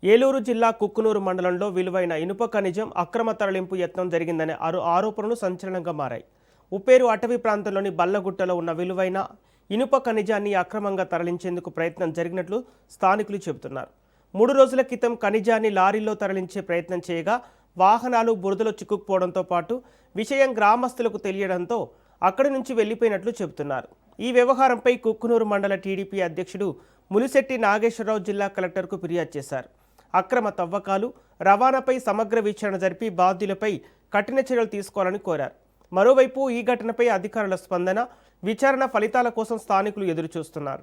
ఏలూరు జిల్లా కుక్కునూరు మండలంలో విలువైన ఇనుప ఖనిజం అక్రమ తరలింపు యత్నం జరిగిందనే ఆరోపణలు సంచలనంగా మారాయి. ఉప్పేరు అటవీ ప్రాంతంలోని బల్లగుట్టలో ఉన్న విలువైన ఇనుప ఖనిజాన్ని అక్రమంగా తరలించేందుకు ప్రయత్నం జరిగినట్లు స్థానికులు చెబుతున్నారు. 3 రోజుల క్రితం ఖనిజాన్ని లారీలో తరలించే ప్రయత్నం చేయగా వాహనాలు బురదలో చిక్కుకుపోవడంతో పాటు విషయం గ్రామస్తులకు తెలియడంతో అక్కడి నుంచి వెళ్లిపోయినట్లు చెబుతున్నారు. ఈ వ్యవహారంపై కుక్కునూరు మండల టీడీపీ అధ్యక్షుడు ములిశెట్టి నాగేశ్వరరావు జిల్లా కలెక్టర్కు ఫిర్యాదు చేశారు. అక్రమ తవ్వకాలు, రవాణాపై సమగ్ర విచారణ జరిపి బాధ్యులపై కఠిన చర్యలు తీసుకోవాలని కోరారు. మరోవైపు ఈ ఘటనపై అధికారుల స్పందన, విచారణ ఫలితాల కోసం స్థానికులు ఎదురుచూస్తున్నారు.